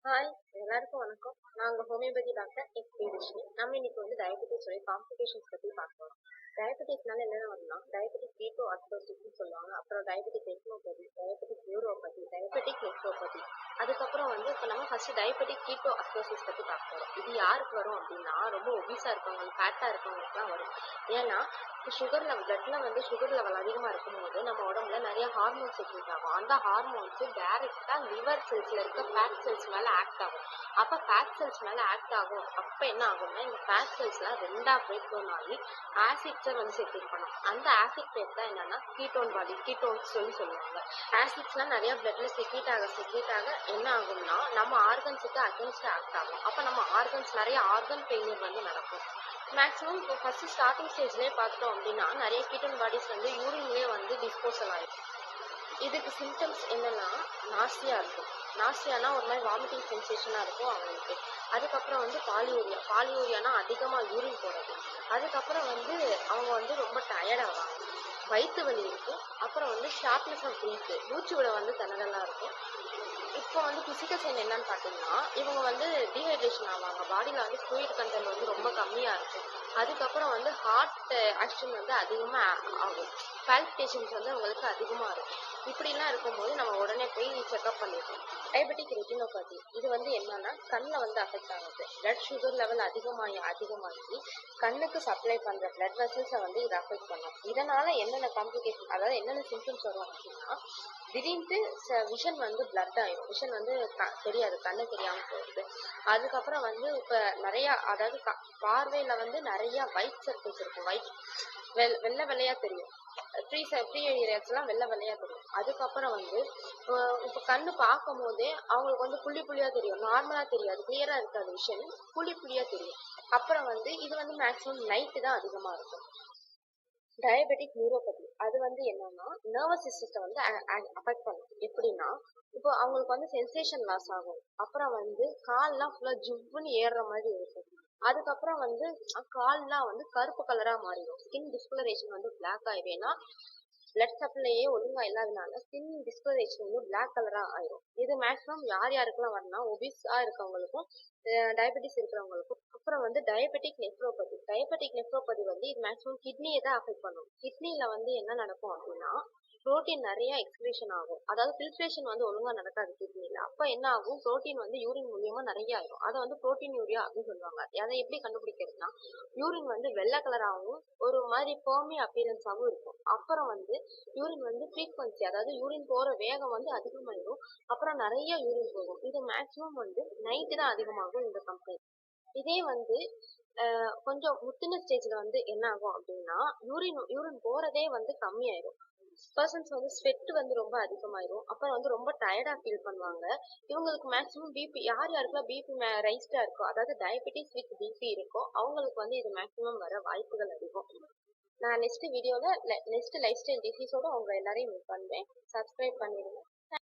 Hi, எல்லாருக்கும் வணக்கம். நான் உங்க ஹோமியோபதி டாக்டர் எஸ்.பி. விஷ்ணு. நம்ம இன்னைக்கு டயபெட்டிஸ் காம்ப்ளிகேஷன்ஸ் பத்தி பார்க்க போறோம். டயபெட்டிஸ்னால என்னென்ன வரும்னா, டயபெட்டிக் கீட்டோ அசிடோசிஸ்னு சொல்லுவாங்க. அப்புறம் diabetic retinopathy, diabetic neuropathy, diabetic nephropathy. அதுக்கப்புறம் இப்ப நம்ம ஃபர்ஸ்ட் டயபெட்டிக் கீட்டோ அசிடோசிஸ் பத்தி பார்க்க போறோம். இது யாருக்கு வரும் அப்படின்னா, ரொம்ப ஒபிஸா இருக்கவங்க, ஃபேட்டா இருக்கவங்களுக்குலாம் வரும். ஏன்னா சுகர் லெவல் பிளட்ல சுகர் லெவல் அதிகமா இருக்கும்போது நம்ம உடம்புல நிறைய ஹார்மோன்ஸ் செக்ரீட் ஆகும். அந்த ஹார்மோன்ஸ் டைரக்டா லிவர் செல்ஸ்ல இருக்க ஃபேட் செல்ஸ் மேல ஆக்ட் ஆகும். அப்ப ஃபேட் செல்ஸ் மேல ஆக்ட் ஆகும். அப்ப என்ன ஆகும்னா, இந்த ஃபேட் செல்ஸ்லாம் ரெண்டா பிரேக் டவுன் ஆகி ஆசிட்ஸை செக்ரீட் பண்ணும். அந்த ஆசிட் பேர் தான் என்னன்னா கீட்டோன் பாடி, கீட்டோன்ஸ் சொல்லுவாங்க. ஆசிட்ஸ்லாம் நிறைய பிளட்ல செக்ரீட் ஆக என்ன ஆகும்னா, நம்ம ஆர்கன்ஸுக்கு அகேன்ஸ்ட் ஆக்ட் ஆகும். அப்ப நம்ம ஆர்கன்ஸ் நிறைய ஆர்கன் ஃபெயிலியர் நடக்கும். மேக்ஸிமம் இப்போ ஃபர்ஸ்ட் ஸ்டார்டிங் ஸ்டேஜ்லேயே பார்த்தோம் அப்படின்னா, நிறைய கீட்டோன் பாடிஸ் யூரின்லேயே டிஸ்போசல் ஆயிடும். இதுக்கு சிம்டம்ஸ் என்னன்னா, நாசியா இருக்கும். நாசியானா ஒரு மாதிரி வாமிட்டிங் சென்சேஷனா இருக்கும் அவங்களுக்கு. அதுக்கப்புறம் பாலியூரியானா அதிகமா யூரின் போறது. அதுக்கப்புறம் அவங்க ரொம்ப டயர்ட் ஆவாங்க. வயிற்று வலி இருக்கும். அப்புறம் ஷார்ப்னஸ் ஆஃப் பிரீத், மூச்சு விட திணறலா இருக்கும். இப்போ பிசிக்கல் சைன் என்னன்னு பார்த்தீங்கன்னா, இவங்க டீஹைட்ரேஷன் ஆவாங்க. பாடியில் ஃப்ளூயிட் கண்டென்ட் ரொம்ப கம்மியாக இருக்கும். அதுக்கப்புறம் ஹார்ட் ஆக்ஷன் அதிகமாக ஆகும். பால்பிட்டேஷன்ஸ் அவங்களுக்கு அதிகமாக இருக்கும். இப்படிலாம் இருக்கும்போது நம்ம உடனே போய் செக்அப் பண்ணிடணும். டயபெட்டிக் ரெட்டினோபதி இது என்னன்னா, கண்ணில் அஃபெக்ட் ஆகுது. பிளட் சுகர் லெவல் அதிகமாகி கண்ணுக்கு சப்ளை பண்ணுற பிளட் வெசல்ஸை இது அஃபெக்ட் பண்ணும். இதனால என்னென்ன காம்ப்ளிகேஷன், அதாவது என்னென்ன சிம்டம்ஸ் வரும் அப்படின்னா, திடீர்னு விஷன் பிளட் ஆயிடும். விஷன் தெரியாது, கண்ணு தெரியாம போகுது. அதுக்கப்புறம் இப்ப நிறைய, அதாவது பார்வையில நிறைய ஒயிட் சர்க்கிள்ஸ் இருக்கும். வெள்ளை வெள்ளையா தெரியும். ஃப்ரீ ஏரியாஸ் எல்லாம் வெள்ளை வெள்ளையா தெரியும். அதுக்கப்புறம் இப்ப கண்ணு பார்க்கும் போதே அவங்களுக்கு புள்ளி புள்ளியா தெரியும். நார்மலா தெரியாது, கிளியரா இருக்காது. விஷன் புள்ளி புள்ளியா தெரியும். அப்புறம் இது மேக்சிமம் நைட்டு தான் அதிகமா இருக்கும். டயபெட்டிக் நியூரோபதி அது என்னன்னா, நர்வஸ் சிஸ்டத்தை அஃபெக்ட் பண்ணும். எப்படின்னா, இப்போ அவங்களுக்கு சென்சேஷன் லாஸ் ஆகும். அப்புறம் கால்லாம் ஃபுல்லா ஜிவ்வுன்னு ஏறுற மாதிரி இருக்கும். அதுக்கப்புறம் கால்லாம் கருப்பு கலரா மாறிடும். ஸ்கின் டிஸ்கலரேஷன் பிளாக் ஆயிடும். ஏன்னா பிளட் சப்ளையே ஒழுங்கா இல்லாதனால ஸ்கின் டிஸ்கலரேஷன் பிளாக் கலரா ஆயிடும். இது மேக்ஸிமம் யாருக்கெல்லாம் வரும்னா, ஒபிஸா இருக்கவங்களுக்கும், டயபெட்டிஸ் இருக்கிறவங்களுக்கும். அப்புறம் டயபெட்டிக் நெஃப்ரோபதி. டயபெட்டிக் நெஃப்ரோபதி இது மேக்ஸிமம் கிட்னியை தான் அஃபெக்ட் பண்ணும். கிட்னில என்ன நடக்கும் அப்படின்னா, புரோட்டீன் நிறைய எக்ஸ்கிரீஷன் ஆகும். அதாவது ஃபில்ட்ரேஷன் ஒழுங்கா நடக்காது கிட்னில. அப்ப என்ன ஆகும், புரோட்டீன் யூரின் மூலியமா நிறைய ஆயிடும். அதை புரோட்டீன் யூரியா அப்படின்னு சொல்லுவாங்க. அதை எப்படி கண்டுபிடிக்கிறதுனா, யூரின் வெள்ளை கலராகவும் ஒரு மாதிரி ஃபோமி அப்பியரன்ஸாகவும் இருக்கும். அப்புறம் யூரின் ஃப்ரீக்வன்சி, அதாவது யூரின் போற வேகம் அதிகமாயிடும். அப்புறம் நிறைய யூரின் போகும். இது மேக்ஸிமம் நைட்டு தான் அதிகமாகும் இந்த கம்ப்ளைண்ட். இதே கொஞ்சம் முத்தின ஸ்டேஜ்ல என்ன ஆகும் அப்படின்னா, யூரின் போறதே கம்மியாயிடும். பர்சன்ஸ் ஸ்வெட் ரொம்ப அதிகமாயிரும். அப்புறம் ரொம்ப டயர்டா ஃபீல் பண்ணுவாங்க. இவங்களுக்கு மேக்ஸிமம் பிபி, யாருக்கெல்லாம் பிபி ரைஸ்டா இருக்கோ, அதாவது டயபெட்டிஸ் வித் பிபி இருக்கோ, அவங்களுக்கு இது மேக்ஸிமம் வர வாய்ப்புகள் அதிகம். நான் நெக்ஸ்ட் வீடியோல நெக்ஸ்ட் லைஃப் ஸ்டைல் டிசீஸோட உங்க எல்லாரையும் மீட் பண்றேன். சப்ஸ்கிரைப் பண்ணிடுங்க.